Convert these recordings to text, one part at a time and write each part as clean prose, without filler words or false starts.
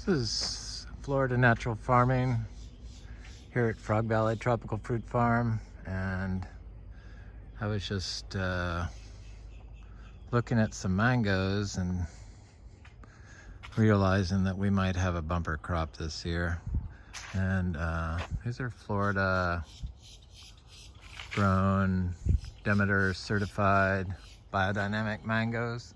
This is Florida Natural Farming here at Frog Valley Tropical Fruit Farm, and I was just looking at some mangoes and realizing that we might have a bumper crop this year. And these are Florida grown, Demeter certified biodynamic mangoes.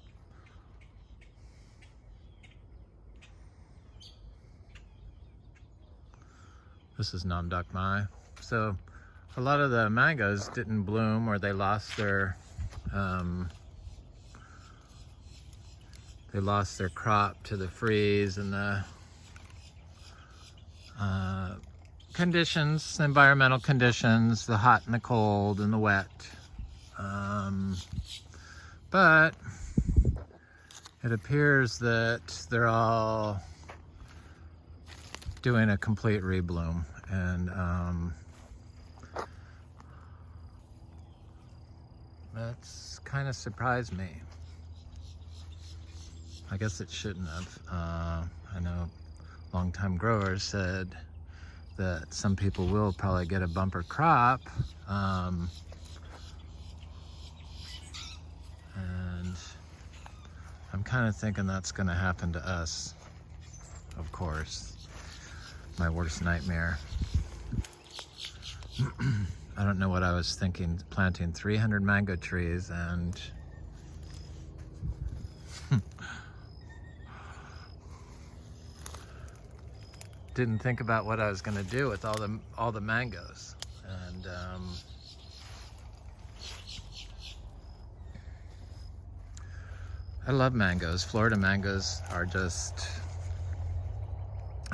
This is Namdok Mai. So a lot of the mangoes didn't bloom, or they lost their crop to the freeze and the conditions, environmental conditions, the hot and the cold and the wet. But it appears that they're all doing a complete rebloom, and that's kind of surprised me. I guess it shouldn't have. I know longtime growers said that some people will probably get a bumper crop, and I'm kind of thinking that's going to happen to us, of course. My worst nightmare. I don't know what I was thinking, planting 300 mango trees and didn't think about what I was going to do with all the mangoes. And I love mangoes. Florida mangoes are just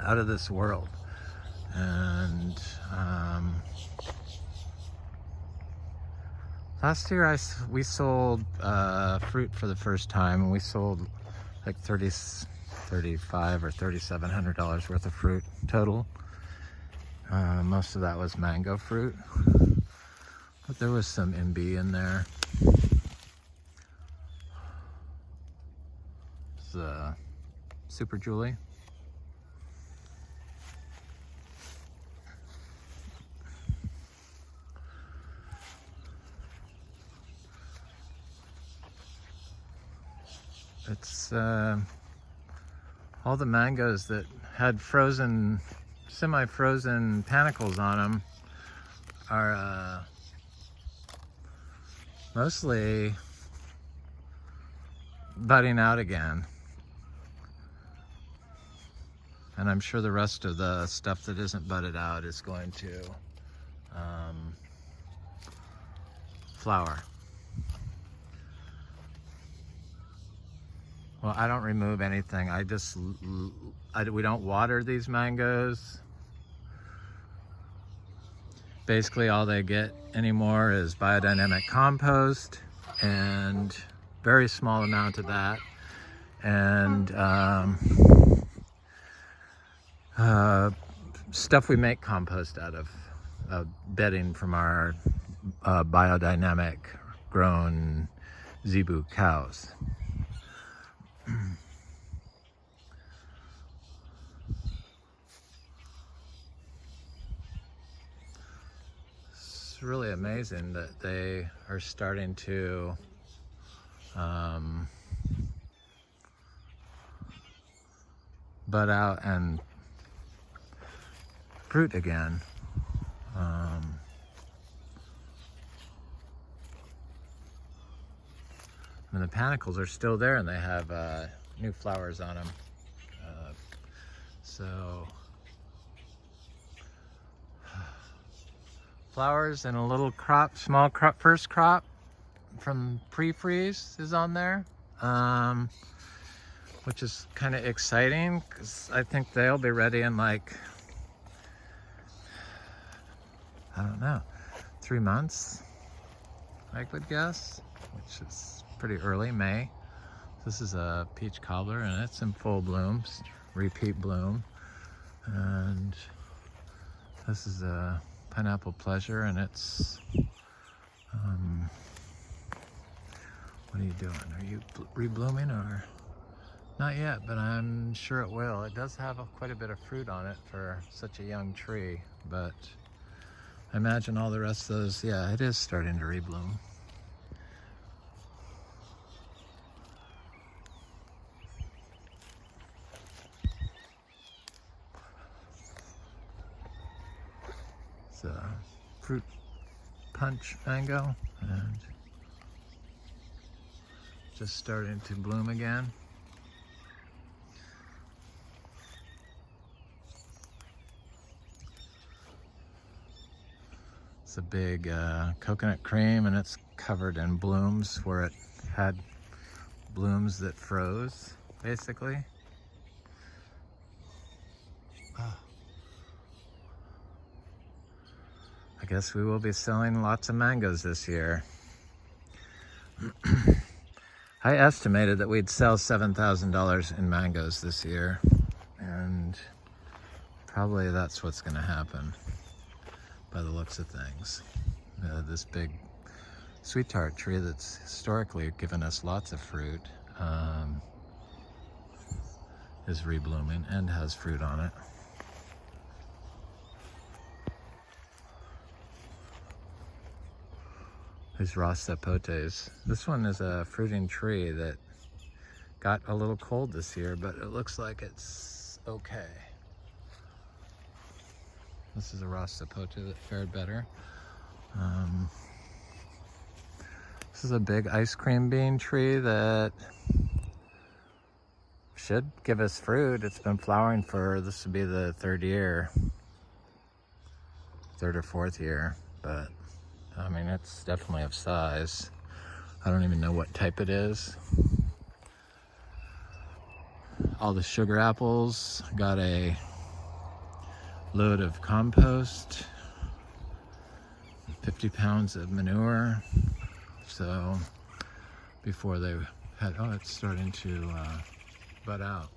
out of this world. And last year we sold fruit for the first time, and we sold like $3,500 or $3,700 worth of fruit total. Most of that was mango fruit, but there was some Imbe in there. It's Super Julie. It's all the mangoes that had frozen, semi-frozen panicles on them are mostly budding out again. And I'm sure the rest of the stuff that isn't budded out is going to flower. Well, I don't remove anything. We don't water these mangoes. Basically, all they get anymore is biodynamic compost, and very small amount of that, and stuff we make compost out of, bedding from our biodynamic grown zebu cows. It's really amazing that they are starting to bud out and fruit again. And the panicles are still there, and they have new flowers on them. So flowers and a little crop, small crop, first crop from pre-freeze is on there, which is kind of exciting because I think they'll be ready in like, I don't know, 3 months, I would guess, which is pretty early, May. This is a peach cobbler, and it's in full bloom, repeat bloom. And this is a pineapple pleasure, and it's what are you doing? Are you reblooming, or Not yet, but I'm sure it will. It does have quite a bit of fruit on it for such a young tree, but I imagine all the rest of those, yeah, it is starting to rebloom. It's a fruit punch mango, and just starting to bloom again. It's a big coconut cream, and it's covered in blooms where it had blooms that froze, basically. Oh. I guess we will be selling lots of mangoes this year. I estimated that we'd sell $7,000 in mangoes this year, and probably that's what's going to happen by the looks of things. This big sweet tart tree that's historically given us lots of fruit is reblooming and has fruit on it. These raw sapotes. This one is a fruiting tree that got a little cold this year, but it looks like it's okay. This is a raw sapote that fared better. This is a big ice cream bean tree that should give us fruit. It's been flowering for, this would be the third or fourth year, but I mean, it's definitely of size. I don't even know what type it is. All the sugar apples got a load of compost, 50 pounds of manure. So before they had, oh, it's starting to bud out.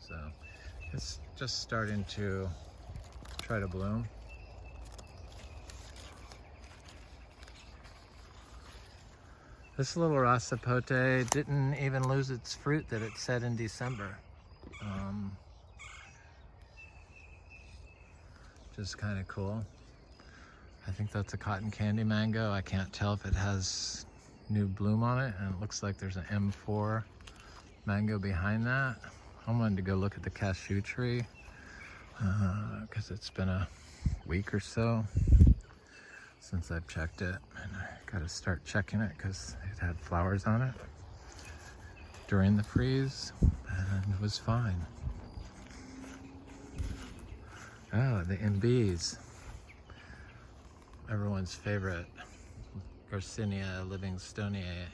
So it's just starting to try to bloom. This little raw sapote didn't even lose its fruit that it said in December. Just kind of cool. I think that's a cotton candy mango. I can't tell if it has new bloom on it, and it looks like there's an M4 mango behind that. I wanted to go look at the cashew tree because it's been a week or so since I've checked it, and I gotta start checking it because it had flowers on it during the freeze and it was fine. Oh, the Imbes, everyone's favorite Garcinia livingstoniae.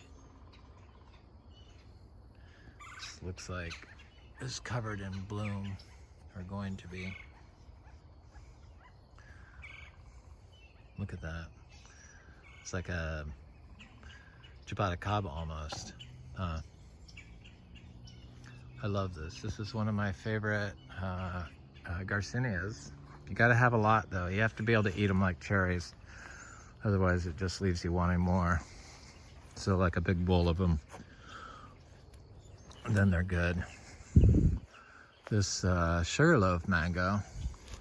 This looks like it's covered in bloom, or going to be. Look at that. It's like a ciabatta cava almost. I love this. This is one of my favorite Garcinias. You gotta have a lot though. You have to be able to eat them like cherries. Otherwise it just leaves you wanting more. So like a big bowl of them, then they're good. This Sugarloaf Mango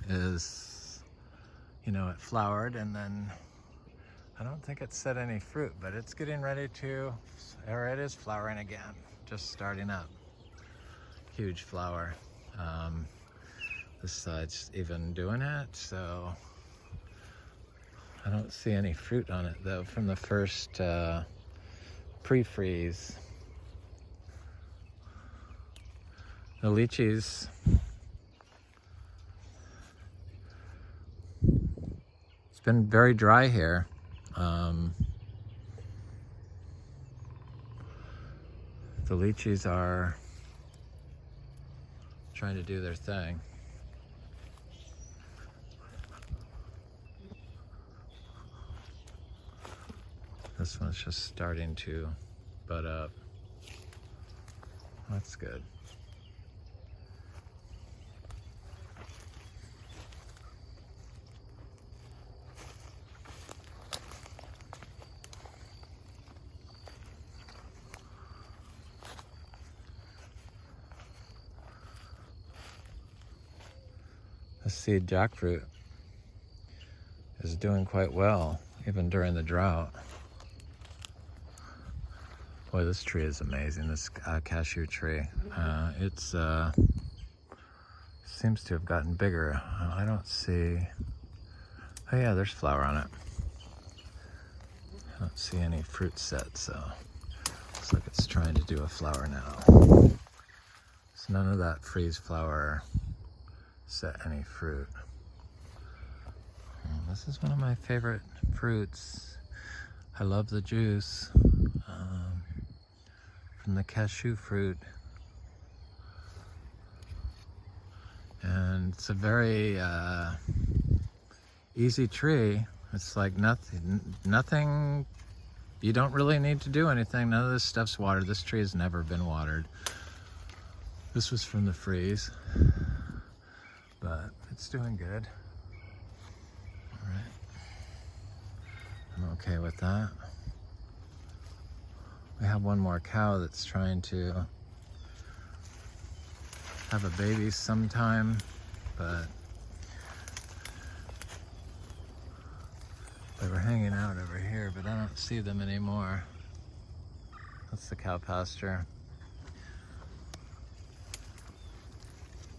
is, you know, it flowered and then I don't think it set any fruit, but it's getting ready to, or it is flowering again, just starting up. Huge flower. This side's even doing it, so I don't see any fruit on it though from the first pre-freeze. The lychees, it's been very dry here. The lychees are trying to do their thing. This one's just starting to bud up. That's good. The seed jackfruit is doing quite well, even during the drought. Boy, this tree is amazing, this cashew tree. It's seems to have gotten bigger. I don't see... Oh yeah, there's flower on it. I don't see any fruit set, so looks like it's trying to do a flower now. So none of that freeze flower set any fruit. This is one of my favorite fruits. I love the juice from the cashew fruit. And it's a very easy tree. It's like nothing, you don't really need to do anything. None of this stuff's watered. This tree has never been watered. This was from the freeze, but it's doing good. All right, I'm okay with that. We have one more cow that's trying to have a baby sometime, but they were hanging out over here, but I don't see them anymore. That's the cow pasture.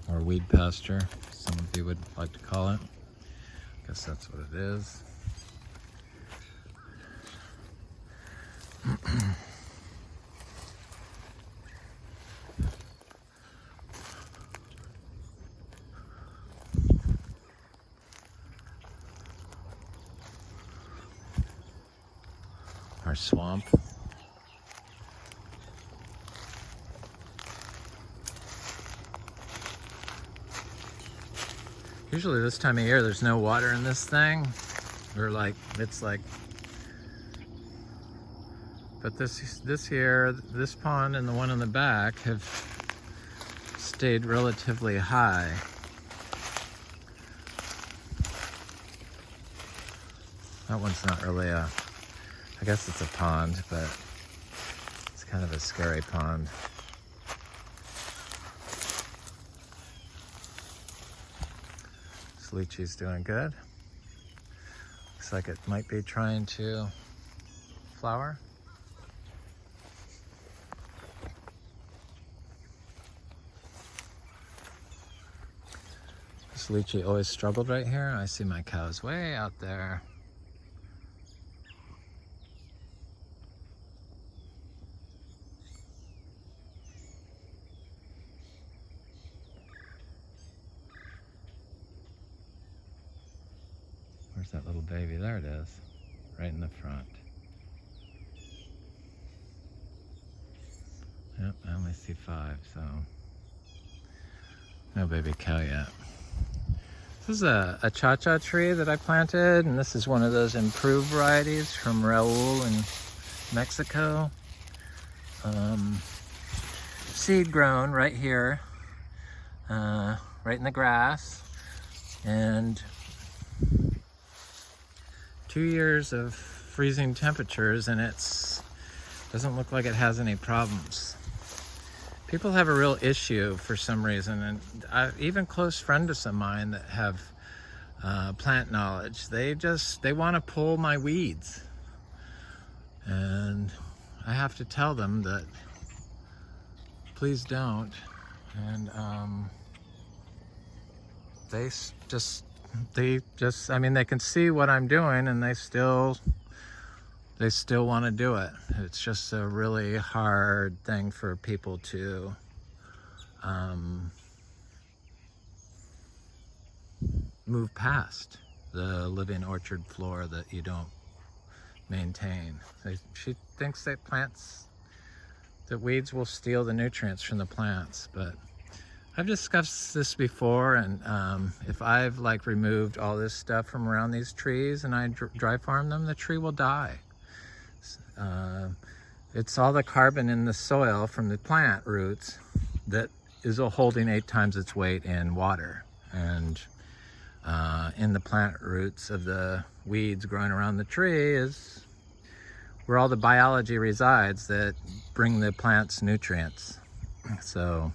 Or weed pasture, some of you would like to call it. I guess that's what it is. Our swamp. Usually this time of year there's no water in this thing. Or like, it's like, but this year, this pond and the one in the back have stayed relatively high. That one's not really a, I guess it's a pond, but it's kind of a scary pond. This lychee's doing good. Looks like it might be trying to flower. This lychee always struggled right here. I see my cows way out there. Where's that little baby? There it is, right in the front. Yep, I only see 5, so no baby cow yet. This is a cha-cha tree that I planted, and this is one of those improved varieties from Raul in Mexico. Seed grown right here, right in the grass, and 2 years of freezing temperatures, and it's doesn't look like it has any problems. People have a real issue for some reason, and even close friends of mine that have plant knowledge, they want to pull my weeds, and I have to tell them that please don't. And they just, I mean, they can see what I'm doing, and they still want to do it. It's just a really hard thing for people to move past, the living orchard floor that you don't maintain. She thinks that weeds will steal the nutrients from the plants, but I've discussed this before, and if I've like removed all this stuff from around these trees and I dry farm them, the tree will die. It's all the carbon in the soil from the plant roots that is holding 8 times its weight in water. And in the plant roots of the weeds growing around the tree is where all the biology resides that bring the plants nutrients. So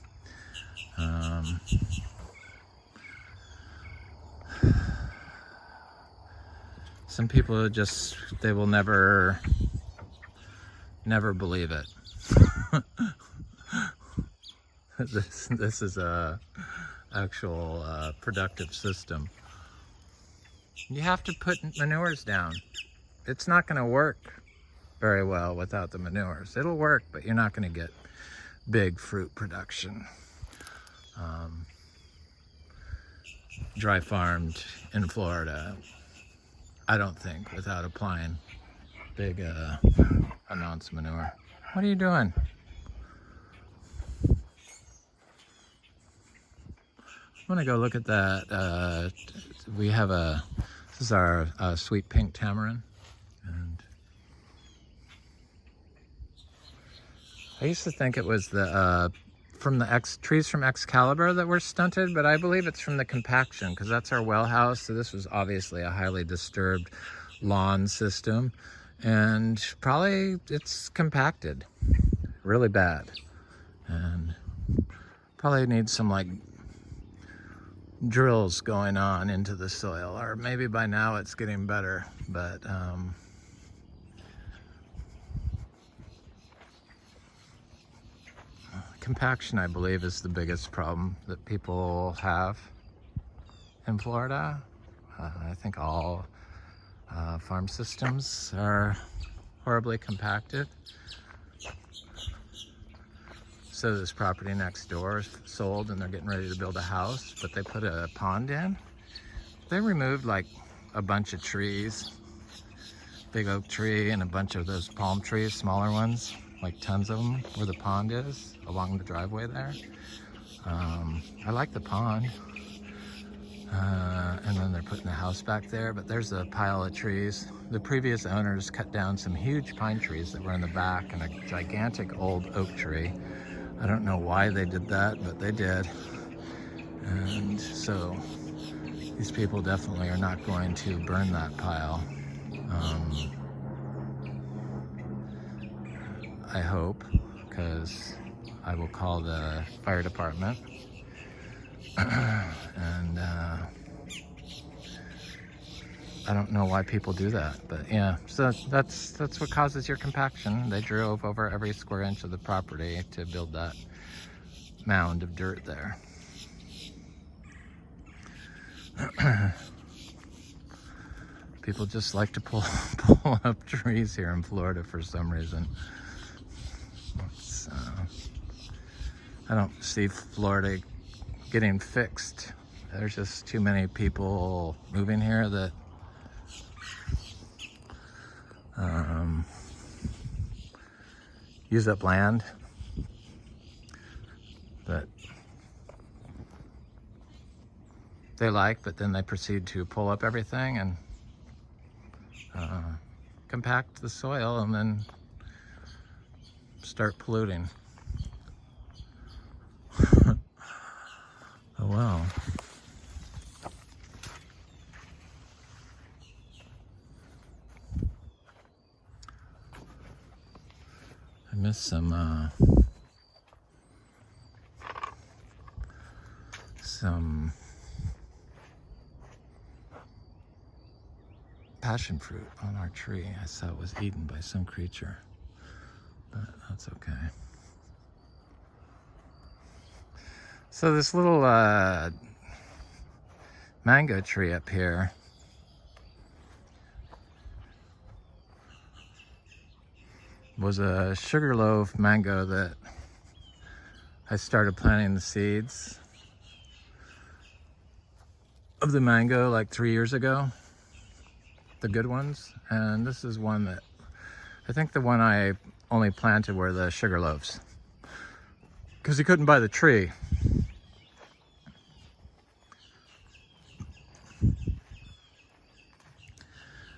some people just, they will never believe it. This is a actual productive system. You have to put manures down. It's not going to work very well without the manures. It'll work, but you're not going to get big fruit production. Dry farmed in Florida, I don't think, without applying big amounts of manure. What are you doing? I'm gonna go look at that. We have this is our sweet pink tamarind. And I used to think it was the from the trees from Excalibur that were stunted, but I believe it's from the compaction, because that's our well house. So this was obviously a highly disturbed lawn system, and probably it's compacted really bad, and probably needs some like drills going on into the soil, or maybe by now it's getting better, but compaction, I believe, is the biggest problem that people have in Florida. I think all farm systems are horribly compacted. So this property next door is sold and they're getting ready to build a house, but they put a pond in. They removed like a bunch of trees, big oak tree and a bunch of those palm trees, smaller ones, like tons of them, where the pond is along the driveway there. I like the pond. And then they're putting the house back there, but there's a pile of trees. The previous owners cut down some huge pine trees that were in the back and a gigantic old oak tree. I don't know why they did that, but they did. And so these people definitely are not going to burn that pile. I hope, because I will call the fire department. And I don't know why people do that, but yeah, so that's what causes your compaction. They drove over every square inch of the property to build that mound of dirt there. People just like to pull up trees here in Florida for some reason. I don't see Florida getting fixed. There's just too many people moving here that use up land that they like, but then they proceed to pull up everything and compact the soil and then start polluting. Oh well. I missed some passion fruit on our tree. I saw it was eaten by some creature, but that's okay. So this little mango tree up here was a Sugarloaf Mango that I started planting the seeds of the mango like 3 years ago, the good ones. And this is one that, I think the one I only planted were the Sugarloaves, because you couldn't buy the tree.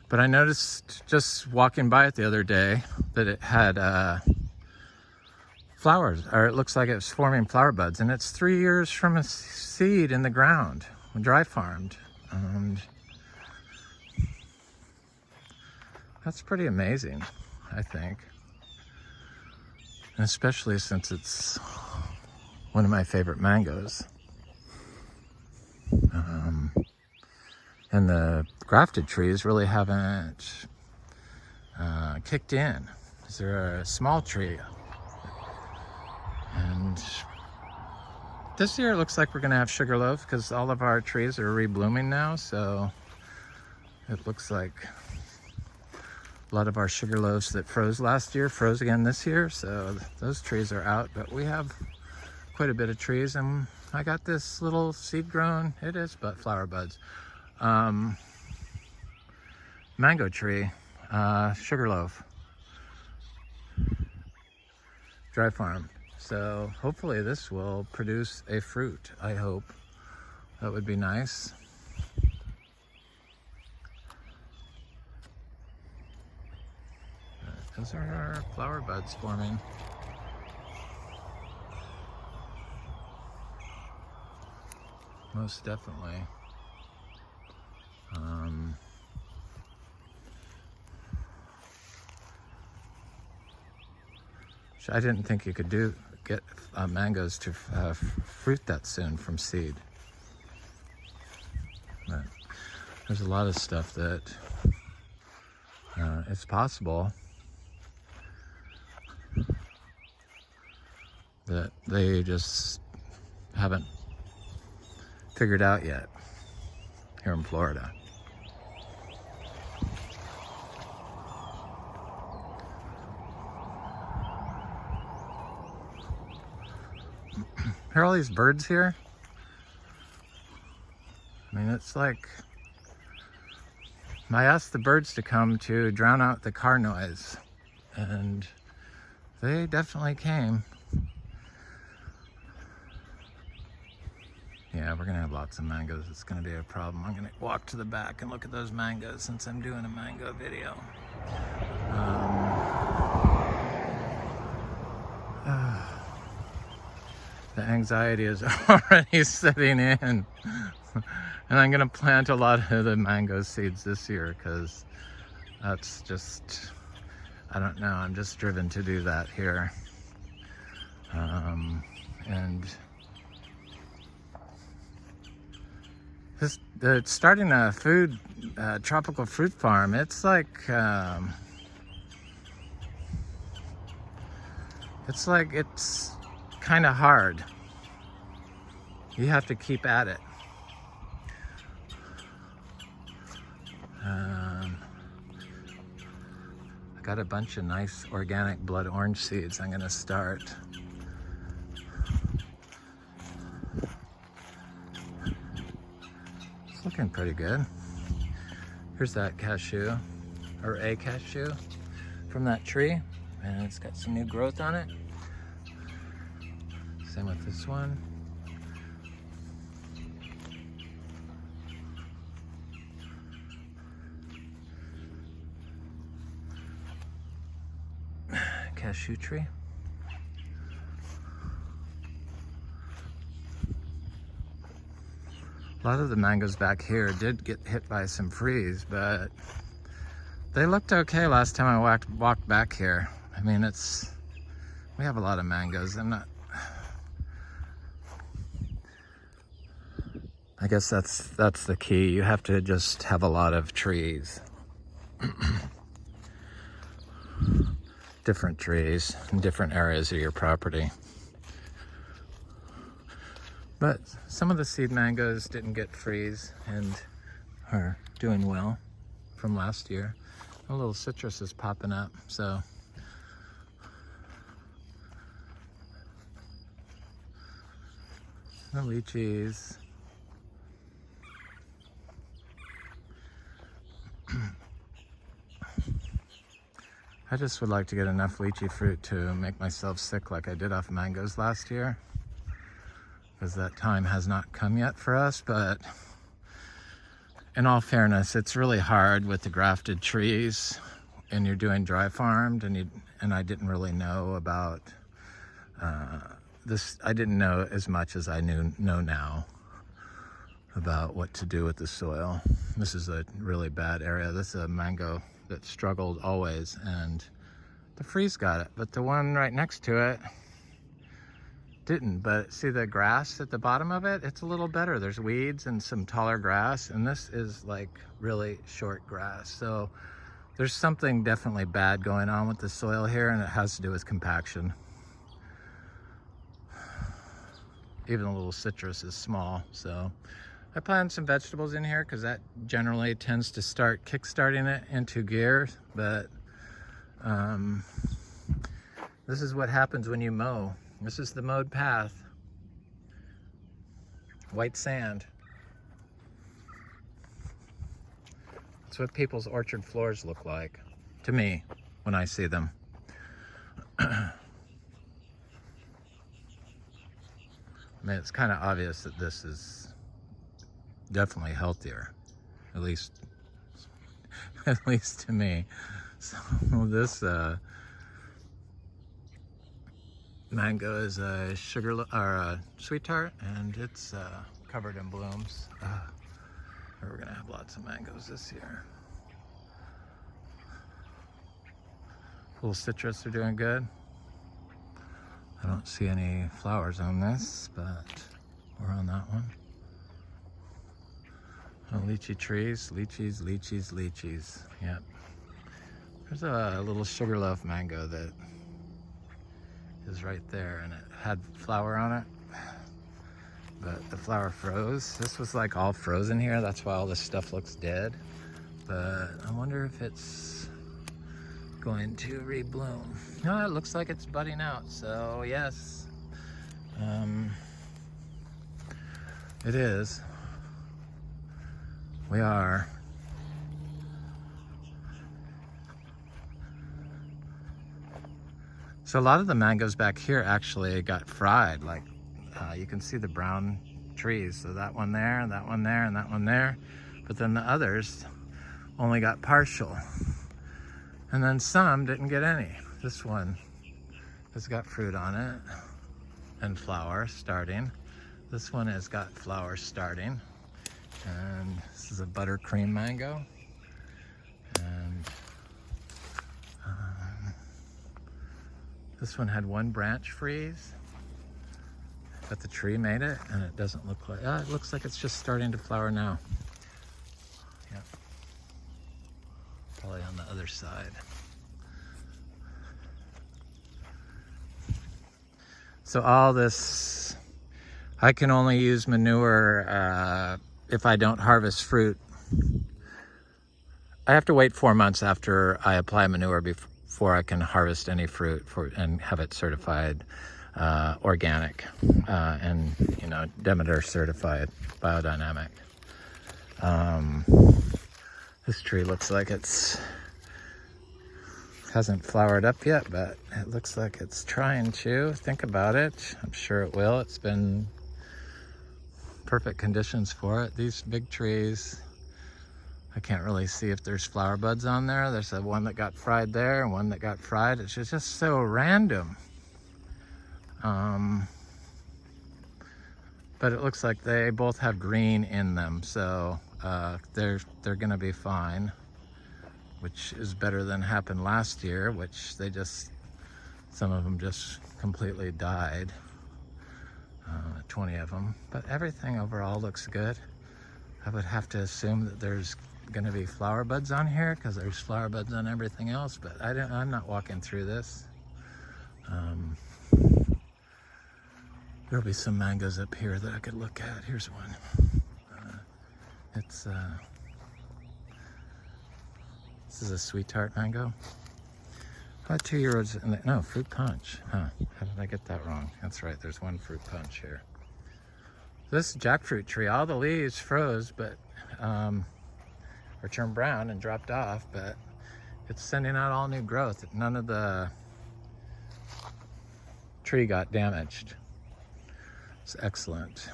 But I noticed just walking by it the other day that it had flowers, or it looks like it was forming flower buds, and it's 3 years from a seed in the ground, dry farmed. And that's pretty amazing, I think. And especially since it's one of my favorite mangoes. And the grafted trees really haven't kicked in. They're a small tree. And this year it looks like we're gonna have Sugarloaf because all of our trees are reblooming now, so it looks like a lot of our Sugarloaves that froze last year froze again this year, so those trees are out. But we have quite a bit of trees, and I got this little seed grown, it is but flower buds, mango tree, Sugarloaf, dry farm. So hopefully this will produce a fruit, I hope. That would be nice. Those are our flower buds forming. Most definitely. I didn't think you could get mangoes to fruit that soon from seed. But there's a lot of stuff that it's possible that they just haven't figured out yet here in Florida. Hear all these birds here? I mean, it's like, I asked the birds to come to drown out the car noise, and they definitely came. Yeah, we're gonna have lots of mangoes. It's gonna be a problem. I'm gonna walk to the back and look at those mangoes since I'm doing a mango video. The anxiety is already setting in. And I'm gonna plant a lot of the mango seeds this year because that's just, I don't know, I'm just driven to do that here. And starting a tropical fruit farm, it's like it's kind of hard. You have to keep at it. I got a bunch of nice organic blood orange seeds I'm gonna start. It's looking pretty good. Here's that cashew, or a cashew from that tree, and it's got some new growth on it. Same with this one. Cashew tree. A lot of the mangoes back here did get hit by some freeze, but they looked okay last time I walked back here. I mean, we have a lot of mangoes. I guess that's the key. You have to just have a lot of trees. Different trees in different areas of your property. But some of the seed mangoes didn't get freeze and are doing well from last year. A little citrus is popping up, so the lychees. I just would like to get enough lychee fruit to make myself sick like I did off mangoes last year, because that time has not come yet for us. But in all fairness, it's really hard with the grafted trees and you're doing dry farmed, and I didn't really know about this. I didn't know as much as I know now about what to do with the soil. This is a really bad area. This is a mango that struggled always, and the freeze got it, but the one right next to it didn't, but see the grass at the bottom of it? It's a little better. There's weeds and some taller grass, and this is like really short grass. So there's something definitely bad going on with the soil here, and it has to do with compaction. Even a little citrus is small, so I planted some vegetables in here because that generally tends to start kickstarting it into gear. But this is what happens when you mow. This is the mowed path. White sand. That's what people's orchard floors look like to me when I see them. I mean, it's kind of obvious that this is definitely healthier, at least to me. So this mango is a sweet tart, and it's covered in blooms. We're gonna have lots of mangoes this year. Little citrus are doing good. I don't see any flowers on this, but we're on that one. Oh, lychee trees, lychees. Yep. There's a little Sugarloaf Mango that is right there, and it had flower on it, but the flower froze. This was like all frozen here. That's why all this stuff looks dead. But I wonder if it's going to rebloom. No, it looks like it's budding out, so yes, it is. We are. So a lot of the mangoes back here actually got fried. Like you can see the brown trees. So that one there, and that one there, and that one there. But then the others only got partial. And then some didn't get any. This one has got fruit on it and flower starting. This one has got flower starting. And this is a Buttercream Mango. And this one had one branch freeze, but the tree made it, and it doesn't look like, it looks like it's just starting to flower now. Yep. Probably on the other side. So all this, I can only use manure if I don't harvest fruit. I have to wait 4 months after I apply manure before I can harvest any fruit and have it certified organic and Demeter certified biodynamic. This tree looks like hasn't flowered up yet, but it looks like it's trying to. Think about it. I'm sure it will. It's been perfect conditions for it. These big trees, I can't really see if there's flower buds on there. There's one that got fried there and one that got fried. It's just so random. But it looks like they both have green in them, so they're gonna be fine, which is better than happened last year, which some of them just completely died. 20 of them, but everything overall looks good. I would have to assume that there's going to be flower buds on here because there's flower buds on everything else, but I'm not walking through this. There'll be some mangoes up here that I could look at. Here's one. This is a sweet tart mango. 2-year-olds no, fruit punch. Huh, how did I get that wrong? That's right, there's one fruit punch here. This jackfruit tree, all the leaves froze, but or turned brown and dropped off, but it's sending out all new growth. None of the tree got damaged. It's excellent.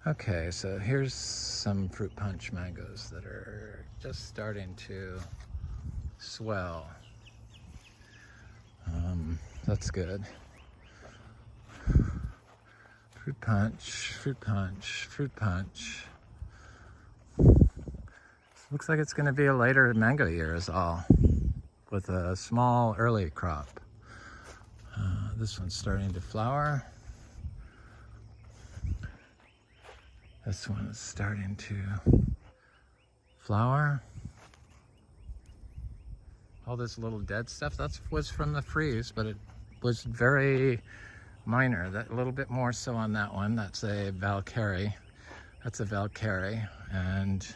Okay, so here's some fruit punch mangoes that are just starting to swell. That's good. Fruit punch, fruit punch, fruit punch. Looks like it's going to be a later mango year is all, with a small early crop. This one's starting to flower. This one is starting to flower. All this little dead stuff, that was from the freeze, but it was very minor. That a little bit more so on that one. That's a Valkyrie. That's a Valkyrie, and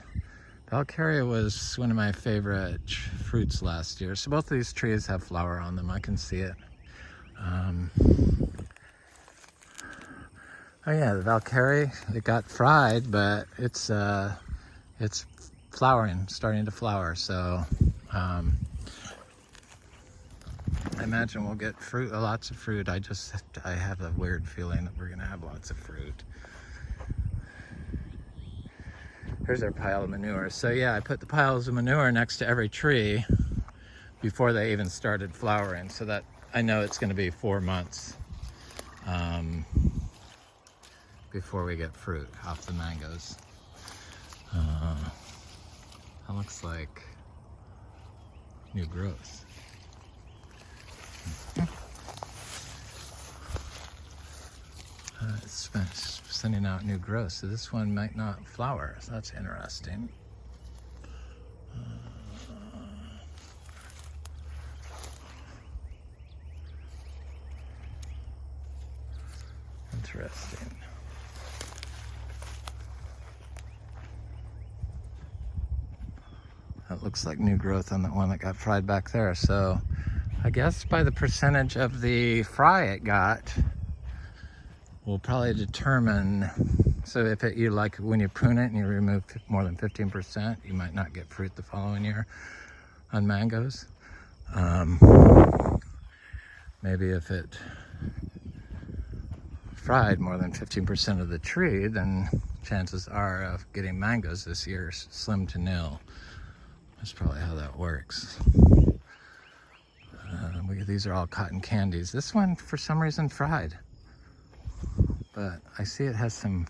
Valkyrie was one of my favorite fruits last year. So both of these trees have flower on them. I can see it. Oh yeah, the Valkyrie, it got fried, but it's flowering, starting to flower. So I imagine we'll get fruit, lots of fruit. I have a weird feeling that we're gonna have lots of fruit. Here's our pile of manure. So yeah, I put the piles of manure next to every tree before they even started flowering, so that I know it's gonna be 4 months before we get fruit off the mangoes. That looks like new growth. It's sending out new growth, so this one might not flower. So that's interesting. Interesting. That looks like new growth on that one that got fried back there. So I guess by the percentage of the fry it got, we'll probably determine. So if you like, when you prune it and you remove more than 15%, you might not get fruit the following year on mangoes. Maybe if it fried more than 15% of the tree, then chances are of getting mangoes this year slim to nil. That's probably how that works. These are all cotton candies. This one, for some reason, fried. But I see it has some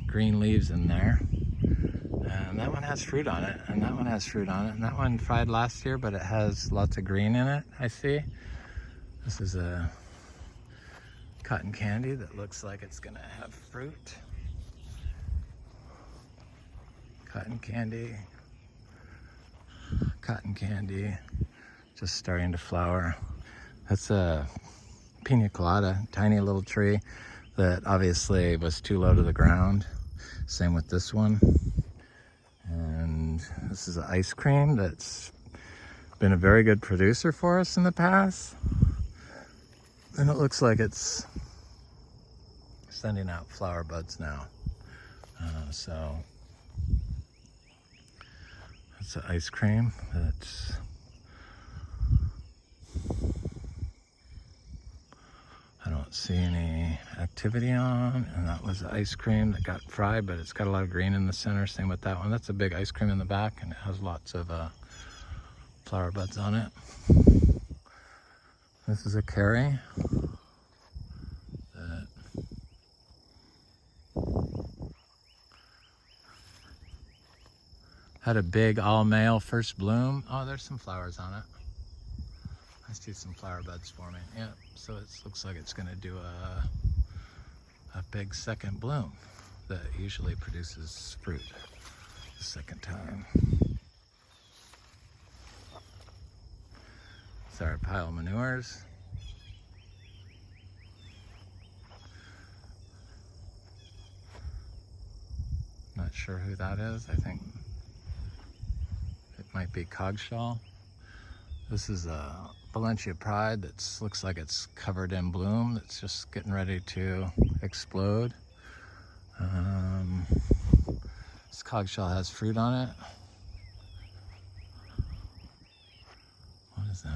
green leaves in there. And that one has fruit on it, and that one has fruit on it. And that one fried last year, but it has lots of green in it, I see. This is a cotton candy that looks like it's gonna have fruit. Cotton candy, just starting to flower. That's a pina colada, tiny little tree that obviously was too low to the ground. Same with this one. And this is an ice cream that's been a very good producer for us in the past. And it looks like it's sending out flower buds now. So it's an ice cream that's I don't see any activity on, and that was the ice cream that got fried, but it's got a lot of green in the center. Same with that one. That's a big ice cream in the back, and it has lots of flower buds on it. This is a Carrie that had a big all-male first bloom. Oh, there's some flowers on it. I see some flower buds forming. Yeah, so it looks like it's going to do a big second bloom that usually produces fruit the second time. It's our pile of manures. Not sure who that is. I think it might be Coggeshall. This is a Valencia Pride that looks like it's covered in bloom. That's just getting ready to explode. This Coggeshall has fruit on it. What is that?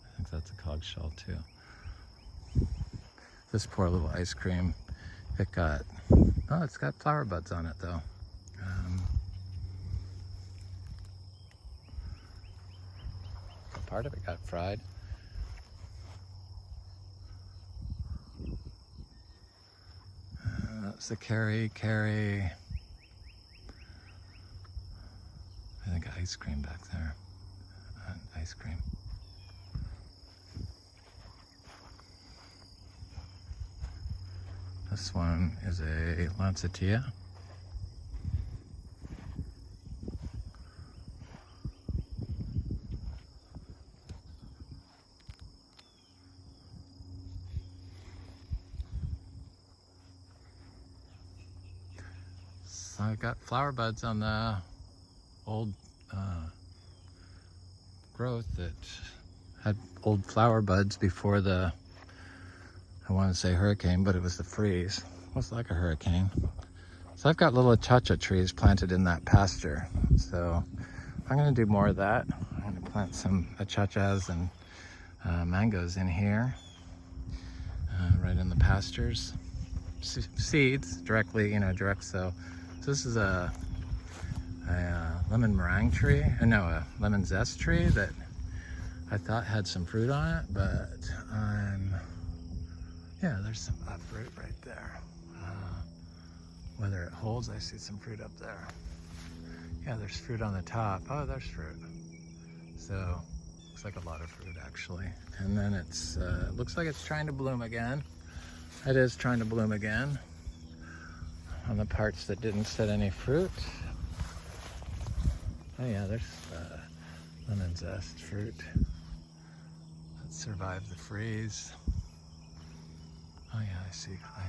I think that's a Coggeshall too. This poor little ice cream, it's got flower buds on it though. Part of it got fried. That's the Carrie. I think ice cream back there. Ice cream. This one is a lancetilla. So I got flower buds on the old growth that had old flower buds before the, I want to say hurricane, but it was the freeze. It was like a hurricane. So I've got little cha-cha trees planted in that pasture. So I'm going to do more of that. I'm going to plant some cha-chas and mangoes in here, right in the pastures. Seeds directly, direct sow. So this is a lemon meringue tree, no, a lemon zest tree that I thought had some fruit on it, but yeah, there's some fruit right there. Whether it holds, I see some fruit up there. Yeah, there's fruit on the top. Oh, there's fruit. So, looks like a lot of fruit actually. And then it's, looks like it's trying to bloom again. It is trying to bloom again on the parts that didn't set any fruit. Oh yeah, there's lemon zest fruit that survived the freeze. Oh yeah, I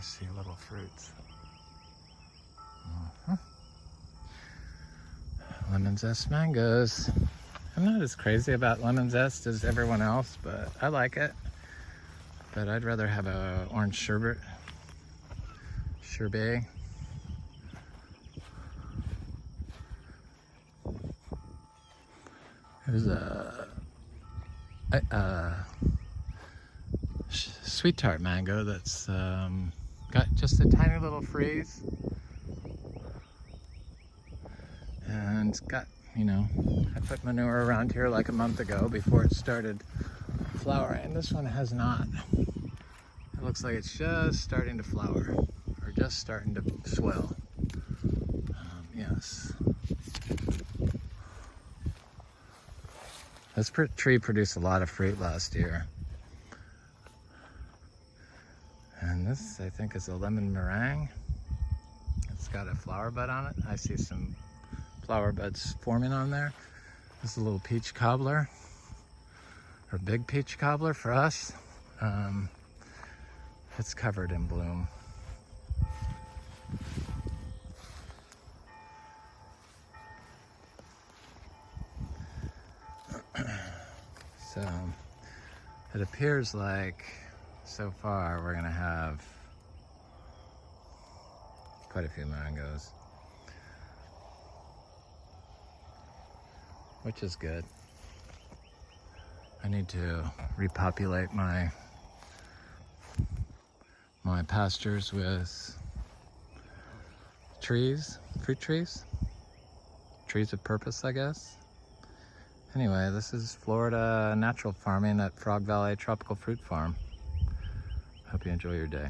see little fruits. Lemon zest mangoes. I'm not as crazy about lemon zest as everyone else, but I like it. But I'd rather have a orange sherbet. There's a sweet tart mango that's got just a tiny little freeze. And it's got, I put manure around here like a month ago before it started flowering. This one has not. It looks like it's just starting to flower, or just starting to swell. Yes. This tree produced a lot of fruit last year. And this, I think, is a lemon meringue. It's got a flower bud on it. I see some flower buds forming on there. This is a little peach cobbler, or big peach cobbler for us. It's covered in bloom. So it appears like so far we're gonna have quite a few mangoes, which is good. I need to repopulate my pastures with trees, fruit trees of purpose, I guess. Anyway, this is Florida natural farming at Frog Valley Tropical Fruit Farm. Hope you enjoy your day.